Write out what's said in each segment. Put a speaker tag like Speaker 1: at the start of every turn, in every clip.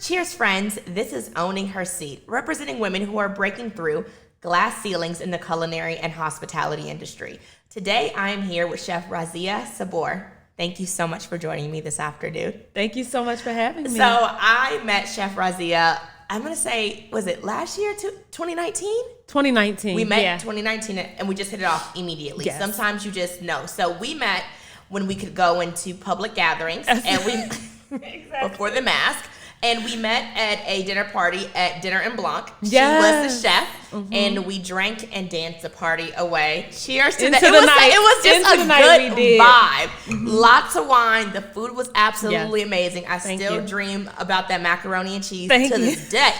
Speaker 1: Cheers, friends. This is Owning Her Seat, representing women who are breaking through glass ceilings in the culinary and hospitality industry. Today, I am here with Chef Razia Sabour. Thank you so much for joining me this afternoon.
Speaker 2: Thank you so much for having me.
Speaker 1: So I met Chef Razia, I'm going to say, was it last year, 2019?
Speaker 2: 2019.
Speaker 1: We met in 2019 and we just hit it off immediately.
Speaker 2: Yes.
Speaker 1: Sometimes you just know. So we met when we could go into public gatherings and we before the mask. And we met at a dinner party at Dinner and Blanc. She was the chef, and we drank and danced the party away. Cheers to that. It was just a good vibe. Lots of wine. The food was absolutely amazing. I still dream about that macaroni and cheese to this day.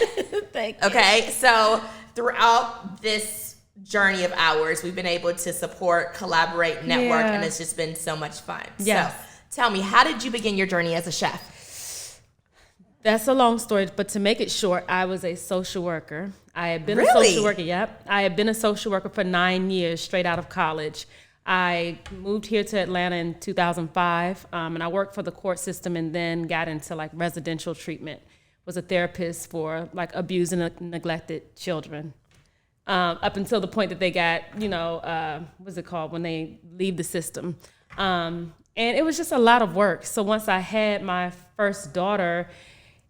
Speaker 2: Thank you.
Speaker 1: Okay, so throughout this journey of ours, we've been able to support, collaborate, network, and it's just been so much fun.
Speaker 2: Yes.
Speaker 1: So tell me, how did you begin your journey as a chef?
Speaker 2: That's a long story, but to make it short, I was a social worker. I had been a social worker, I had been a social worker for 9 years straight out of college. I moved here to Atlanta in 2005, and I worked for the court system and then got into like residential treatment. Was a therapist for like abused and neglected children. Up until the point that they got, what's it called, when they leave the system. And it was just a lot of work. So once I had my first daughter,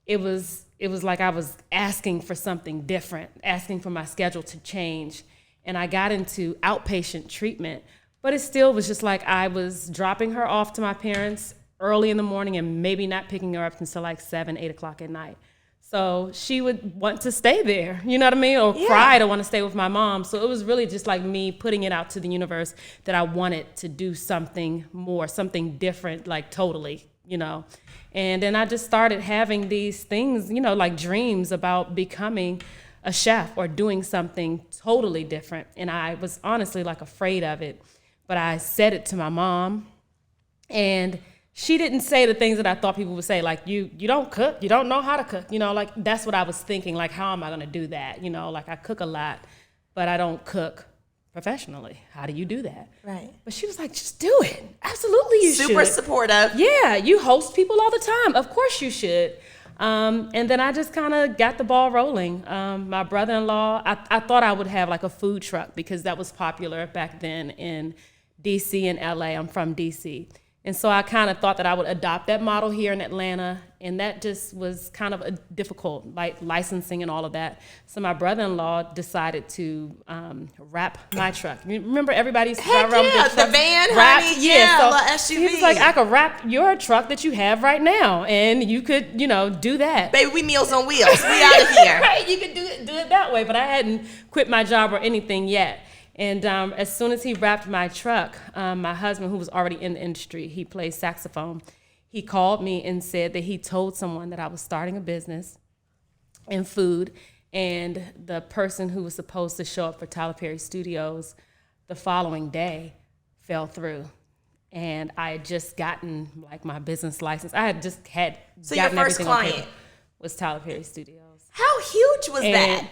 Speaker 2: it was like I was asking for something different, asking for my schedule to change. And I got into outpatient treatment, but it still was just like I was dropping her off to my parents early in the morning and maybe not picking her up until like 7, 8 o'clock at night. So she would want to stay there, you know what I mean? Or cry to want to stay with my mom. So it was really just like me putting it out to the universe that I wanted to do something more, something different, like totally, And then I just started having these things, like dreams about becoming a chef or doing something totally different. And I was honestly like afraid of it. But I said it to my mom, and she didn't say the things that I thought people would say, like, you don't cook, you don't know how to cook, like that's what I was thinking, like, how am I gonna do that? Like I cook a lot, but I don't cook professionally. How do you do that?
Speaker 1: Right.
Speaker 2: But she was like, just do it. Absolutely you should.
Speaker 1: Super supportive.
Speaker 2: Yeah, you host people all the time. Of course you should. And then I just kind of got the ball rolling. My brother-in-law, I thought I would have like a food truck because that was popular back then in DC and LA. I'm from DC. And so I kind of thought that I would adopt that model here in Atlanta, and that just was kind of difficult, like licensing and all of that. So my brother-in-law decided to wrap my truck. Remember everybody used to drive around with
Speaker 1: the van,
Speaker 2: wrapped,
Speaker 1: honey,
Speaker 2: so
Speaker 1: SUV.
Speaker 2: He was like, I could wrap your truck that you have right now, and you could, do that.
Speaker 1: Baby, we Meals on Wheels. We out of here.
Speaker 2: Right, you could do it that way, but I hadn't quit my job or anything yet. And as soon as he wrapped my truck, my husband, who was already in the industry, he plays saxophone, he called me and said that he told someone that I was starting a business in food, and the person who was supposed to show up for Tyler Perry Studios the following day fell through. And I had just gotten like my business license. I had just gotten
Speaker 1: your first
Speaker 2: everything
Speaker 1: client
Speaker 2: on paper. Was Tyler Perry Studios.
Speaker 1: How huge was that?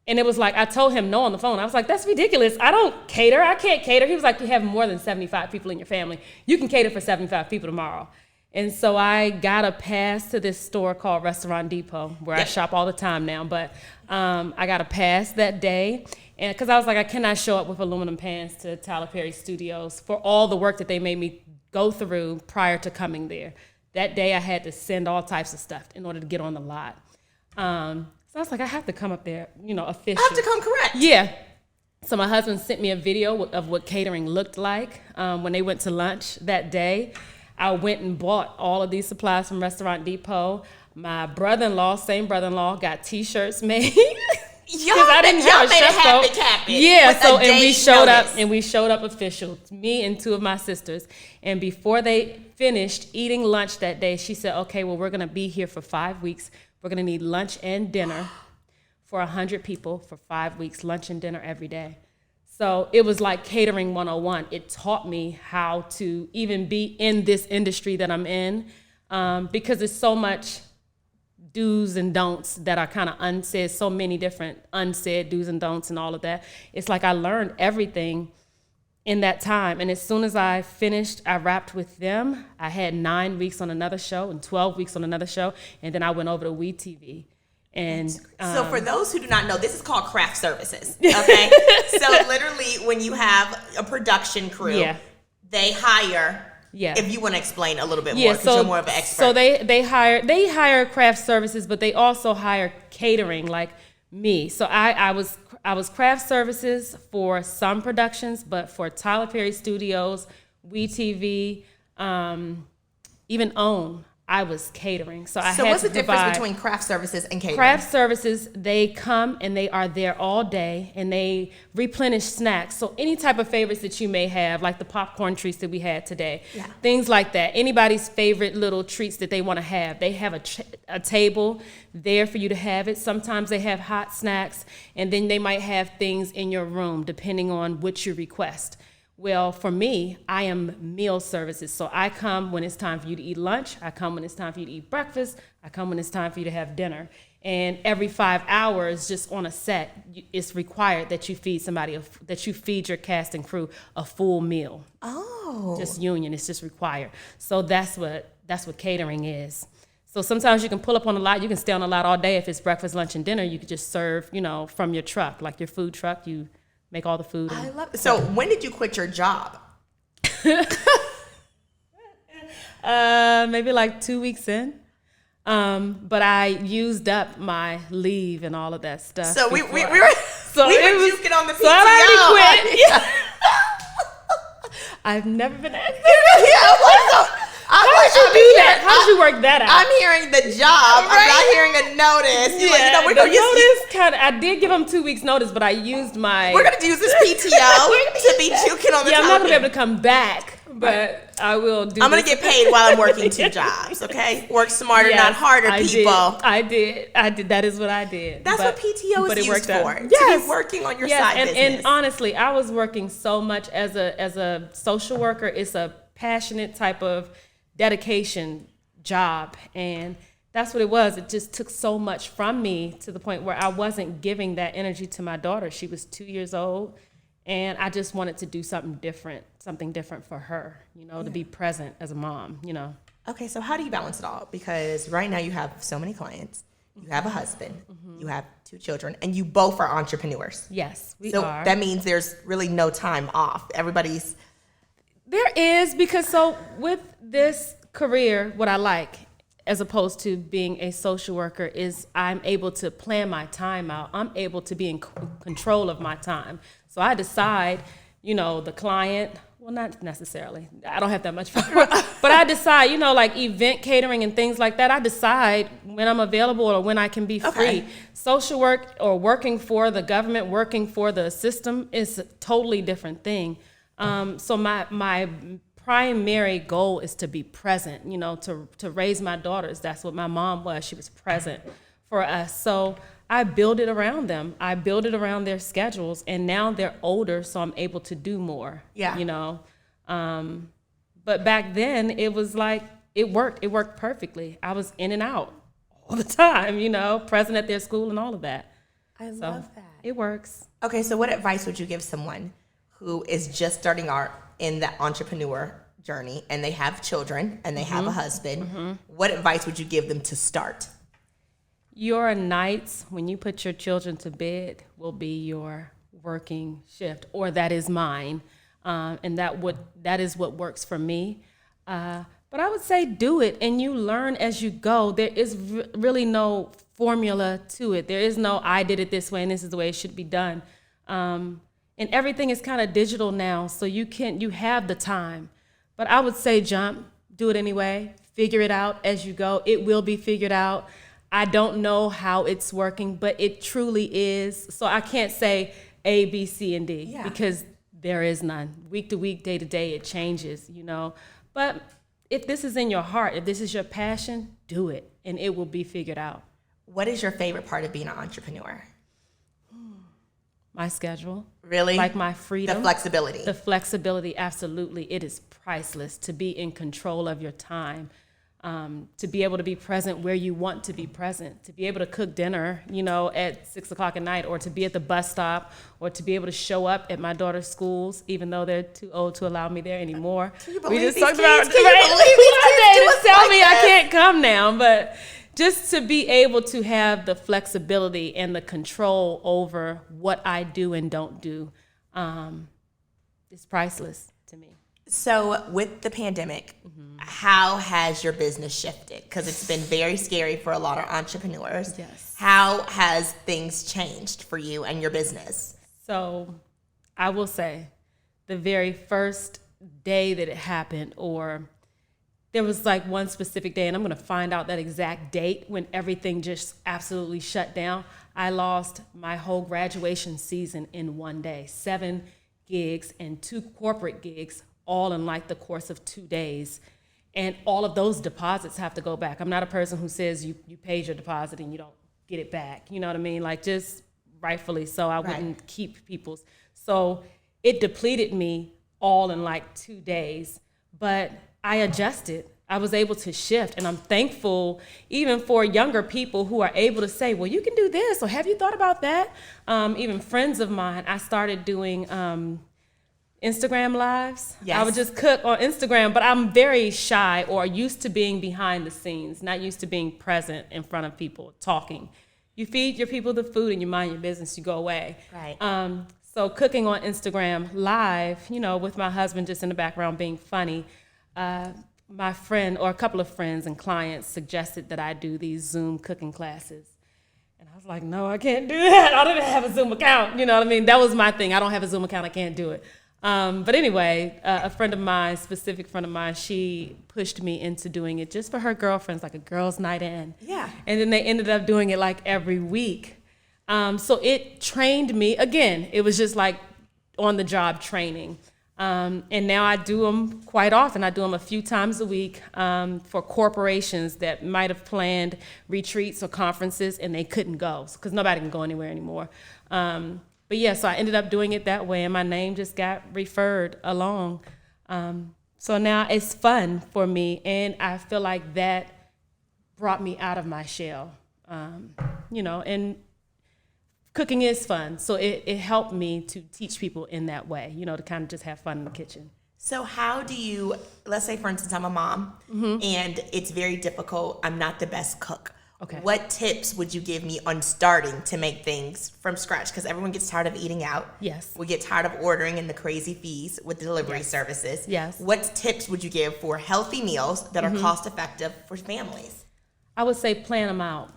Speaker 2: And it was like, I told him no on the phone. I was like, that's ridiculous. I don't cater. I can't cater. He was like, you have more than 75 people in your family. You can cater for 75 people tomorrow. And so I got a pass to this store called Restaurant Depot, where I shop all the time now. But I got a pass that day. And because I was like, I cannot show up with aluminum pans to Tyler Perry Studios for all the work that they made me go through prior to coming there. That day I had to send all types of stuff in order to get on the lot. So I was like, I have to come up there, official.
Speaker 1: I have to come correct.
Speaker 2: Yeah. So my husband sent me a video of what catering looked like when they went to lunch that day. I went and bought all of these supplies from Restaurant Depot. My same brother-in-law, got T-shirts made.
Speaker 1: Y'all
Speaker 2: I didn't have a
Speaker 1: made
Speaker 2: chef
Speaker 1: it happen.
Speaker 2: Yeah, so and we
Speaker 1: notice.
Speaker 2: showed up official, me and two of my sisters. And before they finished eating lunch that day, she said, okay, well, we're gonna be here for 5 weeks. We're gonna need lunch and dinner for 100 people for 5 weeks, lunch and dinner every day. So it was like catering 101. It taught me how to even be in this industry that I'm in, because there's so much do's and don'ts that are kind of unsaid, so many different unsaid do's and don'ts and all of that. It's like I learned everything in that time. And as soon as I finished, I wrapped with them. I had 9 weeks on another show and 12 weeks on another show. And then I went over to WeTV. And
Speaker 1: so for those who do not know, this is called craft services. Okay. So literally when you have a production crew, they hire. Yeah. If you want to explain a little bit more, because you're more of an expert.
Speaker 2: So they hire craft services, but they also hire catering like me. So I was craft services for some productions, but for Tyler Perry Studios, WeTV, even OWN, I was catering. So
Speaker 1: what's the difference between craft services and catering?
Speaker 2: Craft services, they come and they are there all day and they replenish snacks. So any type of favorites that you may have, like the popcorn treats that we had today, things like that. Anybody's favorite little treats that they want to have. They have a table there for you to have it. Sometimes they have hot snacks, and then they might have things in your room depending on what you request. Well, for me, I am meal services. So I come when it's time for you to eat lunch. I come when it's time for you to eat breakfast. I come when it's time for you to have dinner. And every 5 hours, just on a set, it's required that you feed that you feed your cast and crew a full meal.
Speaker 1: Oh.
Speaker 2: Just union. It's just required. So that's what catering is. So sometimes you can pull up on a lot. You can stay on a lot all day. If it's breakfast, lunch, and dinner, you could just serve, from your truck, like your food truck. You make all the food.
Speaker 1: I love it. So when did you quit your job?
Speaker 2: Maybe like 2 weeks in. But I used up my leave and all of that stuff.
Speaker 1: So we were juking on the PTO. So
Speaker 2: I already quit. Yeah. I've never been asked. How did you do that? How did you work that out?
Speaker 1: I'm hearing the job. Right? I'm not hearing a notice.
Speaker 2: I did give them 2 weeks notice, but I used my.
Speaker 1: We're gonna use this PTO to be juking on the.
Speaker 2: Yeah, I'm not gonna be able to come back, but I will do.
Speaker 1: I'm gonna get paid while I'm working 2 jobs. Okay, work smarter, not harder, people.
Speaker 2: I did. That is what I did.
Speaker 1: That's what PTO is used for.
Speaker 2: Yes.
Speaker 1: To be working on your side business.
Speaker 2: And honestly, I was working so much as a social worker. It's a passionate type of dedication job, and that's what it was. It just took so much from me to the point where I wasn't giving that energy to my daughter. She was 2 years old, and I just wanted to do something different for her, to be present as a mom,
Speaker 1: Okay, so how do you balance it all? Because right now you have so many clients, you have a husband, you have 2 children, and you both are entrepreneurs.
Speaker 2: Yes, we
Speaker 1: are.
Speaker 2: So
Speaker 1: that means there's really no time off.
Speaker 2: There is, because with this career, what I like, as opposed to being a social worker, is I'm able to plan my time out. I'm able to be in control of my time. So I decide, the client, well, not necessarily. I don't have that much power. But I decide, like event catering and things like that, I decide when I'm available or when I can be free. Social work or working for the government, working for the system is a totally different thing. So my primary goal is to be present, to raise my daughters. That's what my mom was. She was present for us. So I build it around them. I build it around their schedules, and now they're older, so I'm able to do more.
Speaker 1: Yeah.
Speaker 2: But back then it was like, it worked perfectly. I was in and out all the time, present at their school and all of that.
Speaker 1: I love that.
Speaker 2: It works.
Speaker 1: Okay, so what advice would you give someone who is just starting out in the entrepreneur journey, and they have children and they have a husband? What advice would you give them to start?
Speaker 2: Your nights when you put your children to bed will be your working shift, or that is mine, and that is what works for me. But I would say do it, and you learn as you go. There is really no formula to it. There is no I did it this way and this is the way it should be done. And everything is kind of digital now, so you have the time. But I would say do it anyway, figure it out as you go. It will be figured out. I don't know how it's working, but it truly is. So I can't say A, B, C, and D, because there is none. Week to week, day to day, it changes, But if this is in your heart, if this is your passion, do it, and it will be figured out.
Speaker 1: What is your favorite part of being an entrepreneur?
Speaker 2: My schedule.
Speaker 1: Really?
Speaker 2: Like my freedom.
Speaker 1: The flexibility.
Speaker 2: The flexibility, absolutely. It is priceless to be in control of your time. to be able to be present where you want to be present, to be able to cook dinner, at 6 o'clock at night, or to be at the bus stop, or to be able to show up at my daughter's schools, even though they're too old to allow me there anymore.
Speaker 1: We just talked about it.
Speaker 2: Tell me I can't come now, but just to be able to have the flexibility and the control over what I do and don't do is priceless to me.
Speaker 1: So with the pandemic, how has your business shifted? Because it's been very scary for a lot of entrepreneurs.
Speaker 2: Yes.
Speaker 1: How has things changed for you and your business?
Speaker 2: So I will say the very first day that it happened, or there was like one specific day, and I'm going to find out that exact date when everything just absolutely shut down. I lost my whole graduation season in one day, 7 gigs and 2 corporate gigs, all in like the course of 2 days. And all of those deposits have to go back. I'm not a person who says you paid your deposit and you don't get it back. You know what I mean? Like, just rightfully so. I wouldn't keep people's. So it depleted me all in like 2 days. But I adjusted. I was able to shift. And I'm thankful even for younger people who are able to say, well, you can do this, or have you thought about that? Even friends of mine, I started doing Instagram lives. Yes. I would just cook on Instagram, but I'm very shy, or used to being behind the scenes, not used to being present in front of people talking. You feed your people the food and you mind your business, you go away.
Speaker 1: Right.
Speaker 2: So cooking on Instagram live, with my husband just in the background being funny, my friend or a couple of friends and clients suggested that I do these Zoom cooking classes. And I was like, no, I can't do that. I don't even have a Zoom account. You know what I mean? That was my thing. I don't have a Zoom account. I can't do it. But anyway, a friend of mine, specific friend of mine, she pushed me into doing it just for her girlfriends, like a girls' night in.
Speaker 1: Yeah.
Speaker 2: And then they ended up doing it like every week. So it trained me. Again, it was just like on-the-job training. And now I do them quite often. I do them a few times a week for corporations that might have planned retreats or conferences and they couldn't go because nobody can go anywhere anymore. But yeah, so I ended up doing it that way, and my name just got referred along. So now it's fun for me, and I feel like that brought me out of my shell. And cooking is fun, so it helped me to teach people in that way, to kind of just have fun in the kitchen.
Speaker 1: So how do you, let's say for instance, I'm a mom, and it's very difficult. I'm not the best cook.
Speaker 2: Okay.
Speaker 1: What tips would you give me on starting to make things from scratch? Because everyone gets tired of eating out.
Speaker 2: Yes.
Speaker 1: We get tired of ordering and the crazy fees with delivery services.
Speaker 2: Yes.
Speaker 1: What tips would you give for healthy meals that are cost effective for families?
Speaker 2: I would say plan them out.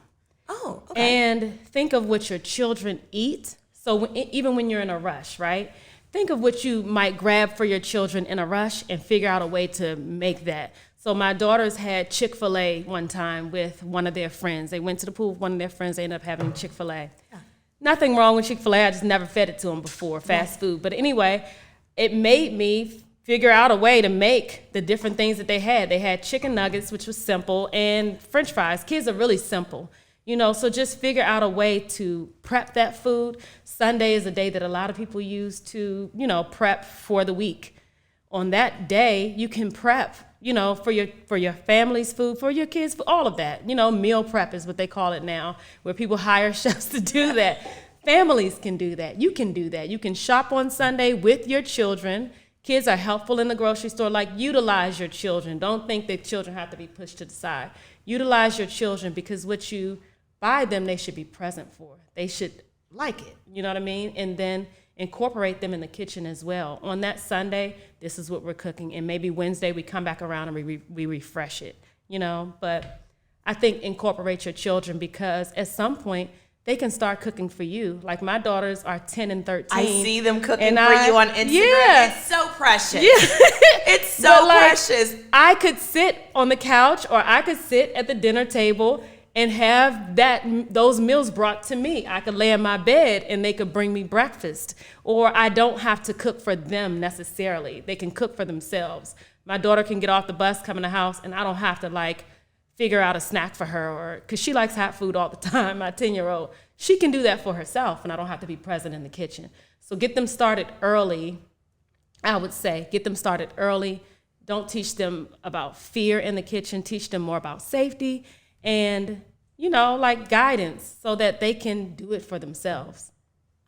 Speaker 1: Oh, okay.
Speaker 2: And think of what your children eat. So even when you're in a rush, right? Think of what you might grab for your children in a rush and figure out a way to make that. So my daughters had Chick-fil-A one time with one of their friends. They went to the pool with one of their friends. They ended up having Chick-fil-A. Yeah. Nothing wrong with Chick-fil-A. I just never fed it to them before, fast food. But anyway, it made me figure out a way to make the different things that they had. They had chicken nuggets, which was simple, and French fries. Kids are really simple. So just figure out a way to prep that food. Sunday is a day that a lot of people use to, prep for the week. On that day, you can prep, for your family's food, for your kids' food, all of that. Meal prep is what they call it now, where people hire chefs to do that. Families can do that. You can do that. You can shop on Sunday with your children. Kids are helpful in the grocery store. Like, utilize your children. Don't think that children have to be pushed to the side. Utilize your children, because what you buy them, they should be present for. They should like it. You know what I mean? And then incorporate them in the kitchen as well. On that Sunday, this is what we're cooking. And maybe Wednesday we come back around and we refresh it, But I think incorporate your children, because at some point they can start cooking for you. Like, my daughters are 10 and 13.
Speaker 1: I see them cooking for you on Instagram.
Speaker 2: Yeah.
Speaker 1: It's so precious.
Speaker 2: Yeah.
Speaker 1: It's so precious.
Speaker 2: I could sit on the couch, or I could sit at the dinner table and have those meals brought to me. I could lay in my bed and they could bring me breakfast. Or I don't have to cook for them necessarily. They can cook for themselves. My daughter can get off the bus, come in the house, and I don't have to figure out a snack for her, or because she likes hot food all the time, my 10-year-old. She can do that for herself, and I don't have to be present in the kitchen. So get them started early, I would say. Get them started early. don't teach them about fear in the kitchen. Teach them more about safety and, you know, like guidance so that they can do it for themselves.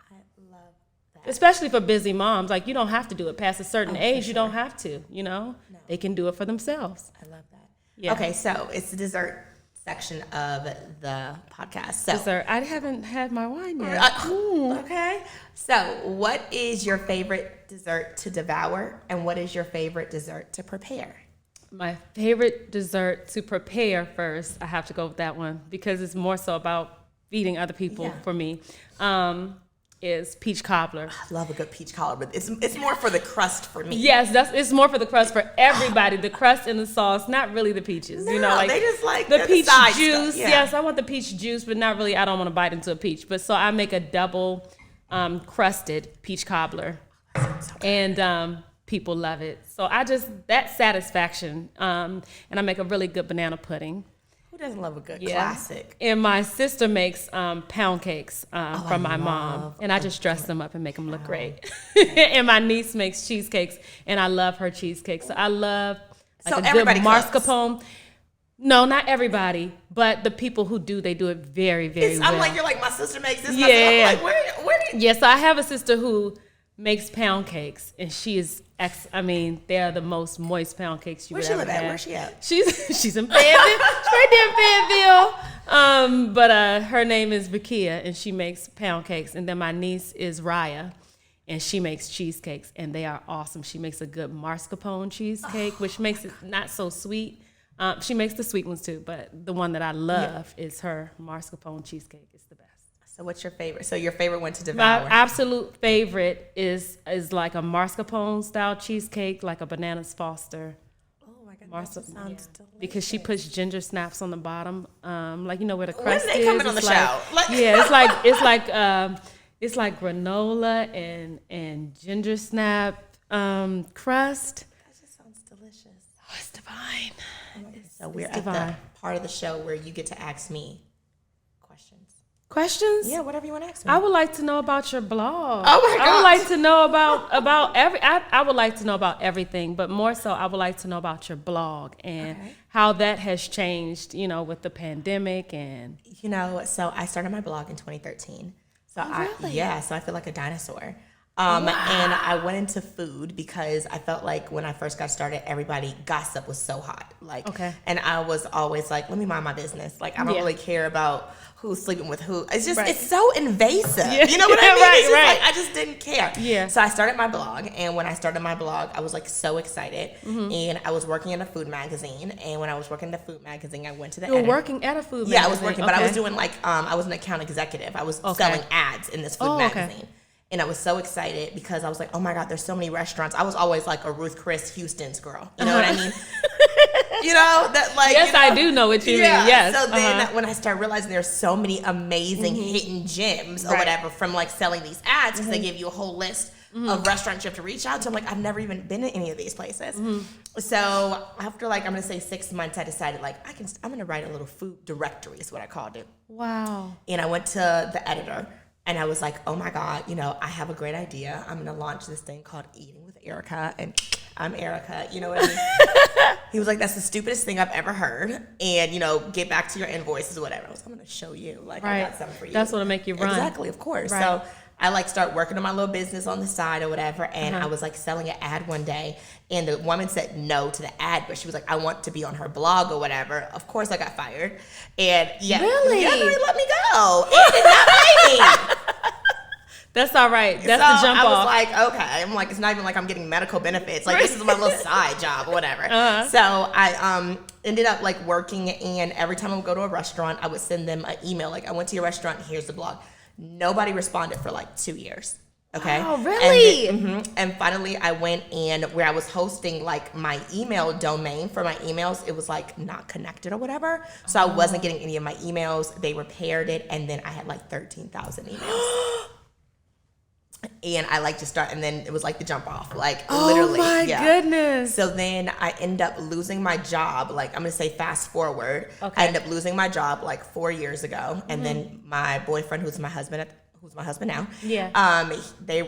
Speaker 1: I love that.
Speaker 2: Especially for busy moms. Like, you don't have to do it past a certain age.
Speaker 1: Sure.
Speaker 2: You don't have to, you know. No. They can do it for themselves.
Speaker 1: I love that. Yeah. Okay, so it's the dessert section of the podcast. So
Speaker 2: dessert. I haven't had my wine yet.
Speaker 1: Okay. So what is your favorite dessert to devour, and what is your favorite dessert to prepare?
Speaker 2: My favorite dessert to prepare first, I have to go with that one because it's more so about feeding other people for me, is peach cobbler.
Speaker 1: I love a good peach cobbler, but it's more for the crust for me.
Speaker 2: Yes, it's more for the crust for everybody. The crust and the sauce, not really the peaches.
Speaker 1: No,
Speaker 2: you know, like
Speaker 1: they just like
Speaker 2: the peach juice.
Speaker 1: Yeah.
Speaker 2: Yes, I want the peach juice, but not really. I don't want to bite into a peach. But so I make a double crusted peach cobbler, and people love it. So that satisfaction, and I make a really good banana pudding.
Speaker 1: Who doesn't love a good classic?
Speaker 2: And my sister makes pound cakes from my mom, and I just dress them up and make them look great. And my niece makes cheesecakes, and I love her cheesecakes. So I love like a good mascarpone. No, not everybody, but the people who do, they do it very, very well.
Speaker 1: I'm like, you're like, my sister makes this. Yeah. I'm like, where do you?
Speaker 2: Yeah, so I have a sister who makes pound cakes, and she is they are the most moist pound cakes you would ever have.
Speaker 1: Where's she at?
Speaker 2: She's in Fayetteville. She's right there in Fayetteville. But her name is Vakia, and she makes pound cakes. And then my niece is Raya, and she makes cheesecakes, and they are awesome. She makes a good mascarpone cheesecake, which makes it not so sweet. She makes the sweet ones too, but the one that I love is her mascarpone cheesecake. It's the best.
Speaker 1: So what's your favorite? So your favorite one to devour?
Speaker 2: My absolute favorite is like a mascarpone style cheesecake, like a bananas Foster.
Speaker 1: Oh my goodness, that sounds delicious.
Speaker 2: Because she puts ginger snaps on the bottom, like you know where the crust is.
Speaker 1: When are they coming on the show?
Speaker 2: Yeah, it's like granola and ginger snap crust.
Speaker 1: That just sounds delicious.
Speaker 2: Oh, it's divine.
Speaker 1: So we're at the part of the show where you get to ask me
Speaker 2: questions?
Speaker 1: Yeah, whatever you want to ask me.
Speaker 2: I would like to know about your blog.
Speaker 1: Oh my God.
Speaker 2: I would like to know about I would like to know about everything, but more so I would like to know about your blog and how that has changed, you know, with the pandemic and
Speaker 1: so I started my blog in 2013. So so I feel like a dinosaur.
Speaker 2: Wow.
Speaker 1: And I went into food because I felt like when I first got started, gossip was so hot. And I was always like, let me mind my business. Like, I don't really care about who's sleeping with who. It's just, it's so invasive. Yeah. You know what I mean? Like, I just didn't care.
Speaker 2: Yeah.
Speaker 1: So I started my blog. And when I started my blog, I was like so excited. Mm-hmm. And I was working in a food magazine. And when I was working in the food magazine, I went to the editor.
Speaker 2: You were working at a food magazine?
Speaker 1: Yeah, I was working. But I was doing I was an account executive. I was selling ads in this food magazine. And I was so excited because I was like, oh my God, there's so many restaurants. I was always like a Ruth Chris Houston's girl. You know what I mean?
Speaker 2: Yes, I do know what you mean. Yes.
Speaker 1: So then when I started realizing there's so many amazing hidden gems or whatever from like selling these ads, because they give you a whole list of restaurants you have to reach out to. I'm like, I've never even been to any of these places. So after I'm going to say 6 months, I decided I'm going to write a little food directory is what I called it.
Speaker 2: Wow.
Speaker 1: And I went to the editor. And I was like, oh my God, I have a great idea. I'm going to launch this thing called Eating with Erica. And I'm Erica, you know what I mean? He was like, that's the stupidest thing I've ever heard. And, get back to your invoices or whatever. I was like, I'm going to show you. I got something for you.
Speaker 2: That's what'll make you run.
Speaker 1: Exactly, of course. Right. So I start working on my little business on the side or whatever. And I was selling an ad one day. And the woman said no to the ad, but she was like, I want to be on her blog or whatever. Of course I got fired. And
Speaker 2: really?
Speaker 1: Yeah, they let me go. It did not pay me.
Speaker 2: That's all right. That's the jump off.
Speaker 1: I was like, okay. I'm like, it's not even like I'm getting medical benefits. This is my little side job or whatever. So I ended up working, and every time I would go to a restaurant, I would send them an email. I went to your restaurant, here's the blog. Nobody responded for 2 years. Okay.
Speaker 2: Oh, really?
Speaker 1: And finally I went in where I was hosting my email domain for my emails. It was not connected or whatever. So I wasn't getting any of my emails. They repaired it. And then I had 13,000 emails. And I just start, and then it was the jump off, literally.
Speaker 2: Oh my goodness.
Speaker 1: So then I end up losing my job. I'm going to say fast forward. Okay. I end up losing my job 4 years ago. And then my boyfriend, who's my husband, who's my husband now.
Speaker 2: Yeah.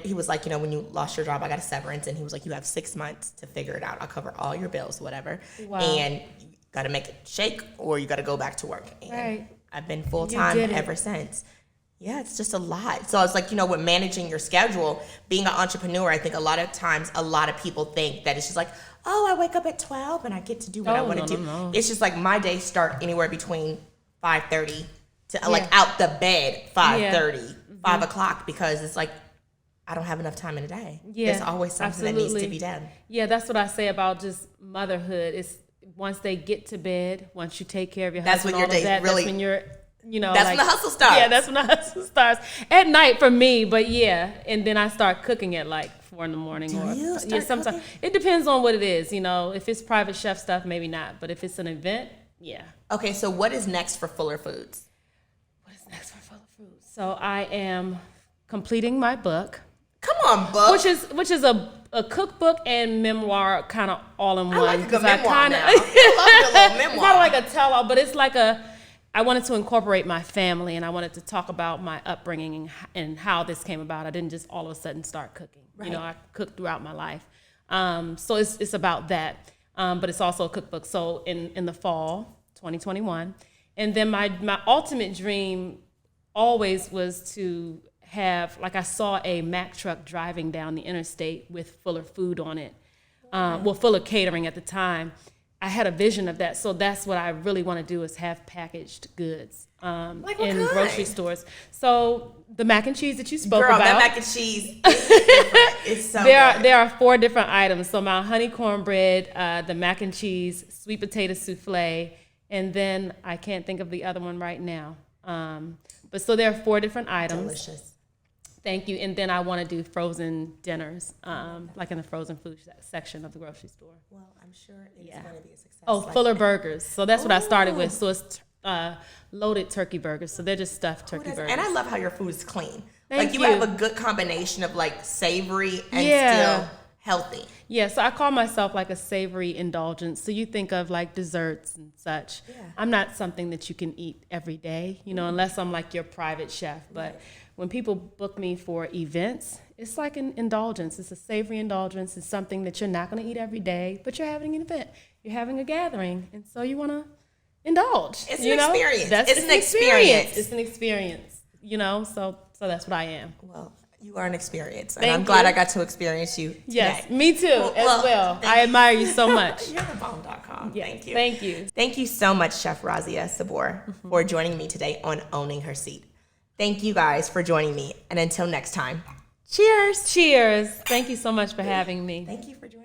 Speaker 1: He was like, when you lost your job, I got a severance, and he was like, you have 6 months to figure it out. I'll cover all your bills, whatever. Wow. And you got to make it shake, or you got to go back to work. And
Speaker 2: right.
Speaker 1: I've been full time ever since. Yeah, it's just a lot. So I was like, with managing your schedule, being an entrepreneur, I think a lot of times, a lot of people think that it's just like, oh, I wake up at 12 and I get to do what I want to do. No. It's just like my days start anywhere between 5:30 to like out the bed 5:30, 5 o'clock, because it's like I don't have enough time in a day. Yeah, there's always something that needs to be done.
Speaker 2: Yeah, that's what I say about just motherhood. It's once they get to bed, once you take care of your husband,
Speaker 1: that's when your day really.
Speaker 2: That's when you're,
Speaker 1: that's when the hustle starts.
Speaker 2: Yeah, that's when the hustle starts at night for me. But yeah, and then I start cooking at like 4 in the morning. Sometimes cooking? It depends on what it is. If it's private chef stuff, maybe not. But if it's an event, yeah.
Speaker 1: Okay, so what is next for Fuller Foods?
Speaker 2: Next for Fuller Foods. So I am completing my book.
Speaker 1: Come on, book.
Speaker 2: Which is a cookbook and memoir kind of all in one.
Speaker 1: I like a good memoir now. I love your little memoir.
Speaker 2: It's not like a tell-all, but it's like I wanted to incorporate my family, and I wanted to talk about my upbringing and how this came about. I didn't just all of a sudden start cooking. Right. I cooked throughout my life. So it's about that. But it's also a cookbook. So in the fall, 2021. And then my ultimate dream always was to have, like, I saw a Mack truck driving down the interstate with Fuller Food on it. Fuller Catering at the time. I had a vision of that. So that's what I really want to do, is have packaged goods in grocery stores. So the mac and cheese that you spoke about.
Speaker 1: That mac and cheese is different. It's so good.
Speaker 2: There are 4 different items. So my honey cornbread, the mac and cheese, sweet potato souffle, and then I can't think of the other one right now. But so there are 4 different items.
Speaker 1: Delicious.
Speaker 2: Thank you. And then I want to do frozen dinners, like in the frozen food section of the grocery store.
Speaker 1: Well, I'm sure it's going to be a success.
Speaker 2: Oh, Fuller Burgers. So that's what I started with. So it's loaded turkey burgers. So they're just stuffed turkey burgers.
Speaker 1: And I love how your food is clean.
Speaker 2: Thank
Speaker 1: you have a good combination of like savory and still healthy.
Speaker 2: Yeah, so I call myself like a savory indulgence. So you think of like desserts and such. Yeah. I'm not something that you can eat every day, unless I'm like your private chef. But when people book me for events, it's like an indulgence. It's a savory indulgence. It's something that you're not going to eat every day, but you're having an event. You're having a gathering, and so you want to indulge.
Speaker 1: It's an experience. It's an experience.
Speaker 2: It's an experience, So that's what I am.
Speaker 1: Well, you are an experience, and I'm glad I got to experience you today.
Speaker 2: Yes, me too, as well. I admire you so much.
Speaker 1: You're the bomb.com.
Speaker 2: Yes,
Speaker 1: thank you.
Speaker 2: Thank you.
Speaker 1: Thank you so much, Chef Razia Sabour, for joining me today on Owning Her Seat. Thank you guys for joining me, and until next time, cheers.
Speaker 2: Cheers. Thank you so much for having me.
Speaker 1: Thank you for joining me.